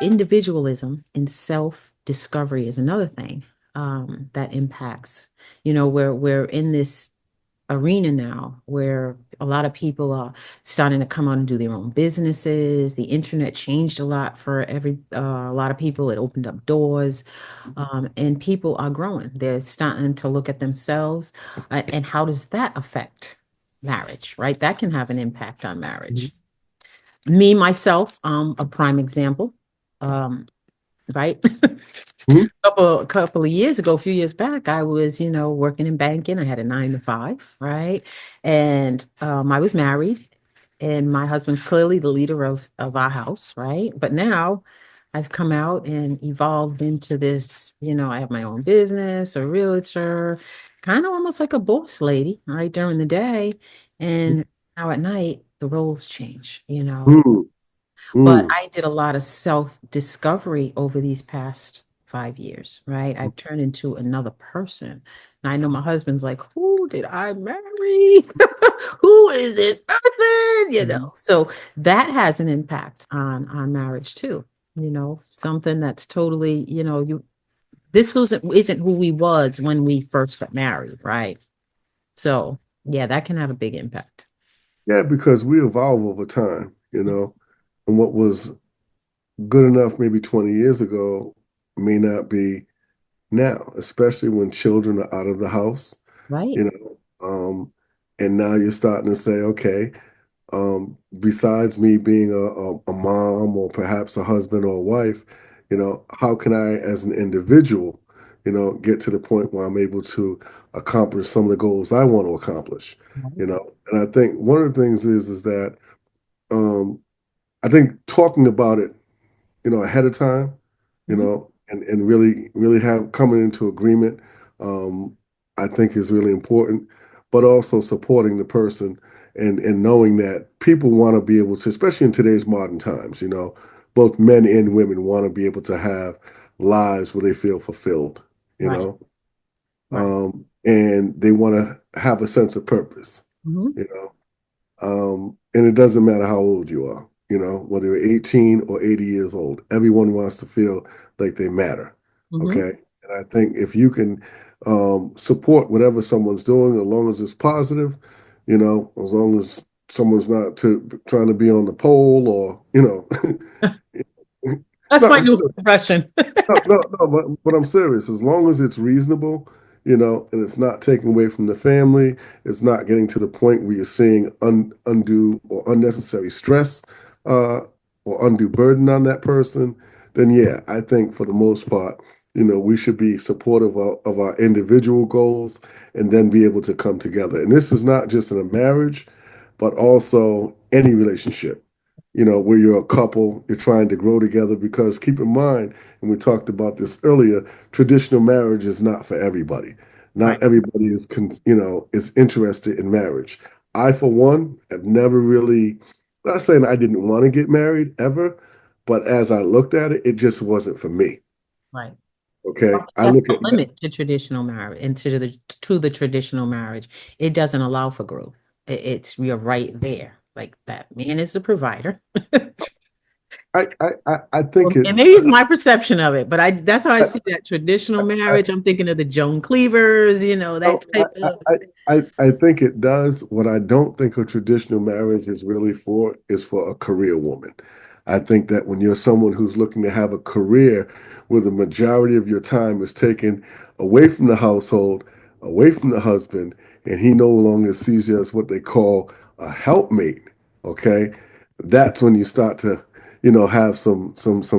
Individualism and self-discovery is another thing that impacts. We're in this arena now where a lot of people are starting to come out and do their own businesses. The internet changed a lot for a lot of people. It opened up doors, and people are growing. They're starting to look at themselves, and how does that affect marriage? Right, that can have an impact on marriage. Me myself, a prime example. Um, right? Mhm. couple of years ago, a few years back, I was, working in banking. I had a 9 to 5, right? And I was married, and my husband's clearly the leader of our house, right? But now I've come out and evolved into this, I have my own business, a realtor, kind of almost like a boss lady, right, during the day. And now at night, the roles change. Mm, But mm, I did a lot of self-discovery over these past 5 years, right? I've turned into another person. And I know my husband's like, who did I marry? Who is this person? mhm. So that has an impact on marriage too. Something that's totally, isn't who we was when we first got married, right? So yeah, that can have a big impact. Yeah, because we evolve over time, and what was good enough maybe 20 years ago may not be now, especially when children are out of the house, Right. you know. And now you're starting to say, okay, besides me being a mom or perhaps a husband or a wife, how can I, as an individual, get to the point where I'm able to accomplish some of the goals I want to accomplish, Right. And I think one of the things is that um, I think talking about it, ahead of time, Mhm. and really have coming into agreement, um, I think is really important, but also supporting the person and knowing that people want to be able to, especially in today's modern times, both men and women want to be able to have lives where they feel fulfilled, you Right. know, Right. and they want to have a sense of purpose, Mhm. you know. And it doesn't matter how old you are, whether you're 18 or 80 years old, everyone wants to feel like they matter. Mhm. Okay. And I think if you can support whatever someone's doing, as long as it's positive, as long as someone's not trying to be on the pole or, That's my no, new profession. no, but I'm serious. As long as it's reasonable, and it's not taking away from the family, it's not getting to the point where you're seeing undue or unnecessary stress, uh, or undue burden on that person, then yeah, I think for the most part, we should be supportive of our individual goals and then be able to come together. And this is not just in a marriage, but also any relationship. Where you're a couple, you're trying to grow together because keep in mind, and we talked about this earlier, traditional marriage is not for everybody. Right. Not everybody is interested in marriage. I, for one, have never really, not saying I didn't want to get married ever, but as I looked at it, it just wasn't for me. Right. Okay. I That's look the at that. limit to traditional marriage and to the traditional marriage. It doesn't allow for growth. You're right there. Like that man is the provider. I think And maybe it's my perception of it, but that's how I see that traditional I, marriage. I'm thinking of the Joan Cleavers, No, that type of I think it does. What I don't think a traditional marriage is really for is for a career woman. I think that when you're someone who's looking to have a career where the majority of your time is taken away from the household, away from the husband, and he no longer sees you as what they call a helpmate, okay? That's when you start to, have some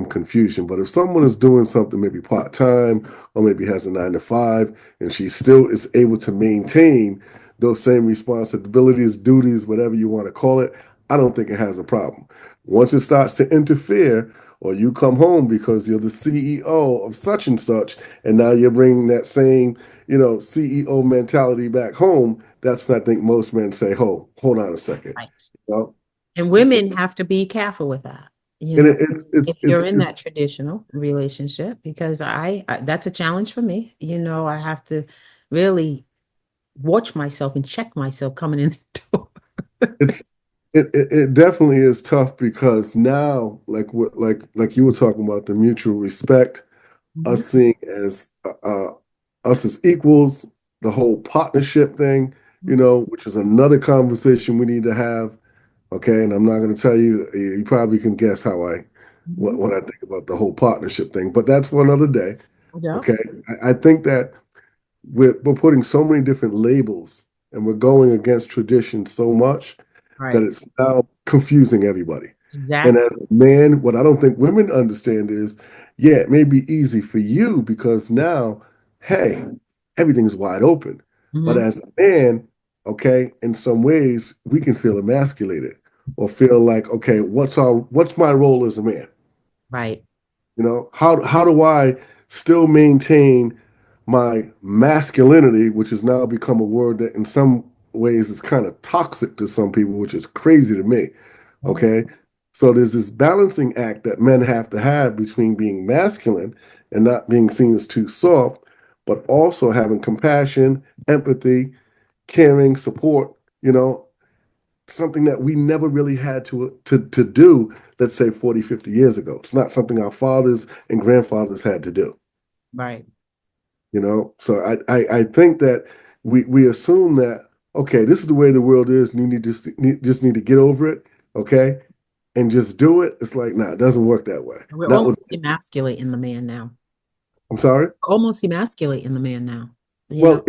confusion. But if someone is doing something maybe part-time or maybe has a 9 to 5, and she still is able to maintain those same responsibilities, duties, whatever you want to call it, I don't think it has a problem. Once it starts to interfere, or you come home because you're the CEO of such and such, and now you're bringing that same, CEO mentality back home, that's when I think most men say, hold on a second. right. You know? And women have to be careful with that, And if you're in that traditional relationship, because that's a challenge for me. I have to really watch myself and check myself coming in the door. it's it definitely is tough because now, like what like you were talking about, the mutual respect, Mhm. us seeing as us as equals, the whole partnership thing, which is another conversation we need to have. Okay, and I'm not going to tell you. You probably can guess how Mhm. what I think about the whole partnership thing, but that's for another day. Yep. Okay, I think that we're putting so many different labels and we're going against tradition so much that Right. it's now confusing everybody. And Exactly. as a man, what I don't think women understand is, yeah, it may be easy for you because now, hey, everything's wide open. But Hmm. as a man, okay, in some ways, we can feel emasculated or feel like, okay, what's my role as a man? Right. How do I still maintain my masculinity, which has now become a word that in some ways is kind of toxic to some people, which is crazy to me. Mhm. Okay. So there's this balancing act that men have to have between being masculine and not being seen as too soft, but also having compassion, empathy, caring, support, you know, something that we never really had to do, let's say 40, 50 years ago. It's not something our fathers and grandfathers had to do. Right. So I think that we assume that, okay, this is the way the world is, and you just need to get over it, okay, and just do it. It's like, nah, it doesn't work that way. We're Not with almost emasculating the man now. I'm sorry. Almost emasculating the man now. You know. Well,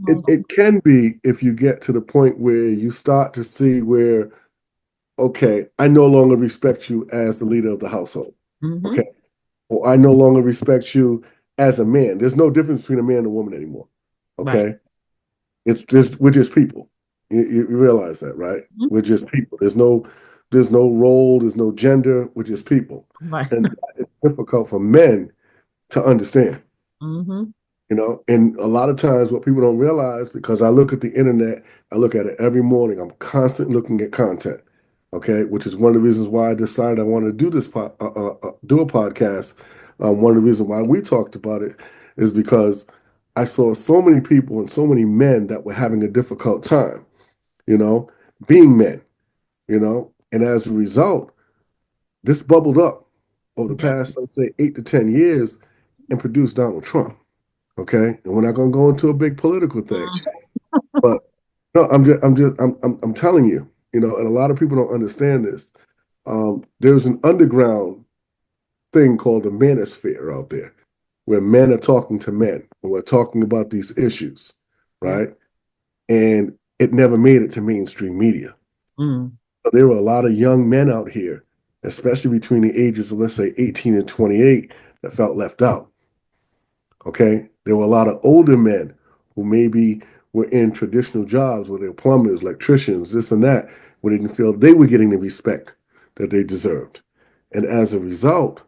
Almost. it can be if you get to the point where you start to see where, okay, I no longer respect you as the leader of the household. Hmm. Okay. Or I no longer respect you as a man. There's no difference between a man and a woman anymore. Right. Okay. It's just we're just people. You realize that, right? Mhm. We're just people. There's no role, there's no gender, we're just people. Right. And it's difficult for men to understand. Hmm. And a lot of times what people don't realize, because I look at the internet, I look at it every morning. I'm constantly looking at content, okay, which is one of the reasons why I decided I wanted to do do a podcast. One of the reasons why we talked about it is because I saw so many people and so many men that were having a difficult time, you know, being men, and as a result, this bubbled up over the Yeah. past, let's say, 8 to 10 years and produced Donald Trump. Okay, and we're not going to go into a big political thing, but no, I'm telling you, and a lot of people don't understand this. There's an underground thing called the manosphere out there, where men are talking to men, and we're talking about these issues, Yeah. right? And it never made it to mainstream media. Mm. So there were a lot of young men out here, especially between the ages of, let's say, 18 and 28, that felt left out. Okay. There were a lot of older men who maybe were in traditional jobs where they were plumbers, electricians, this and that, where they didn't feel they were getting the respect that they deserved. And as a result,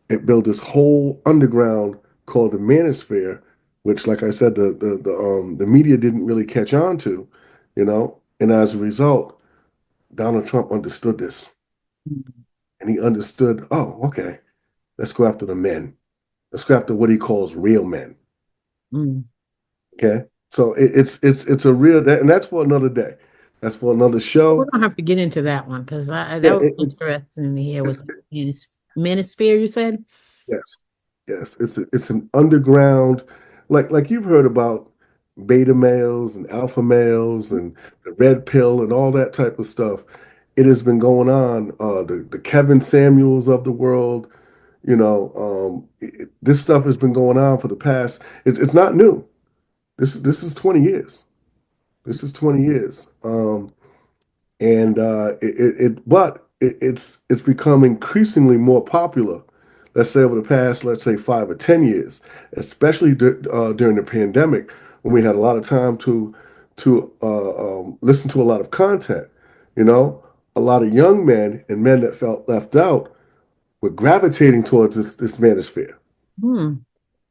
it built this whole underground called the manosphere, which, like I said, the media didn't really catch on to, And as a result, Donald Trump understood this. Mm. And he understood, oh, okay, let's go after the men. Let's go after what he calls real men. Mm. Okay. So it's a real that, and that's for another day. That's for another We're show. gonna have to get into that one because Yeah, that was interesting to hear. Was manosphere? You said? yes, yes. It's an underground, like you've heard about beta males and alpha males and the red pill and all that type of stuff. It has been going on. The Kevin Samuels of the world, this stuff has been going on for the past. It's not new. This is 20 years. This is 20 years. And it's become increasingly more popular. Let's say over the past, let's say 5 or 10 years, especially during the pandemic, when we had a lot of time to listen to a lot of content. You know, a lot of young men and men that felt left out were gravitating towards this manosphere, Hmm.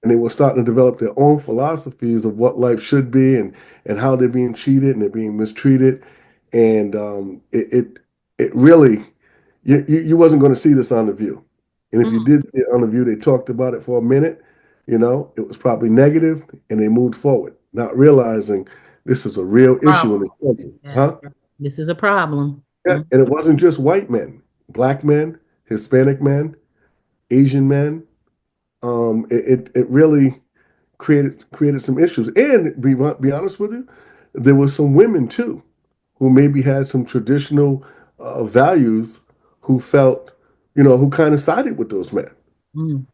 and they were starting to develop their own philosophies of what life should be and how they're being cheated and they're being mistreated, and it really you wasn't going to see this on The View. And if you Mm, did see it on The View, they talked about it for a minute. It was probably negative, and they moved forward, not realizing this is a real issue in problem. this country, Yeah. huh? This is a problem. Yeah, Mm, and it wasn't just white men, black men, Hispanic men, Asian men. It really created some issues. And be honest with you, there were some women too who maybe had some traditional values who felt, who kind of sided with those men, mm,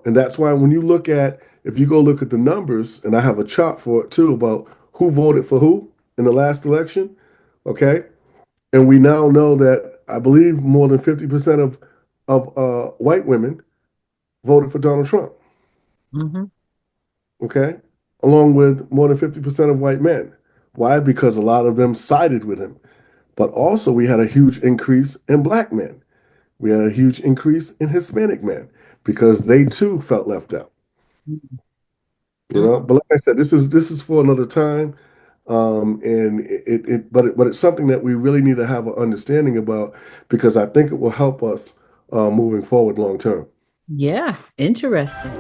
and that's why when you look at, if you go look at the numbers, and I have a chart for it too about who voted for who in the last election, okay? And we now know that I believe more than 50% of white women voted for Donald Trump, mhm, okay? Along with more than 50% of white men. Why? Because a lot of them sided with him. But also, we had a huge increase in black men. We had a huge increase in Hispanic men because they too felt left out. mm, mm. But like I said, this is for another time, and but it's something that we really need to have an understanding about because I think it will help us moving forward long term. Yeah, interesting.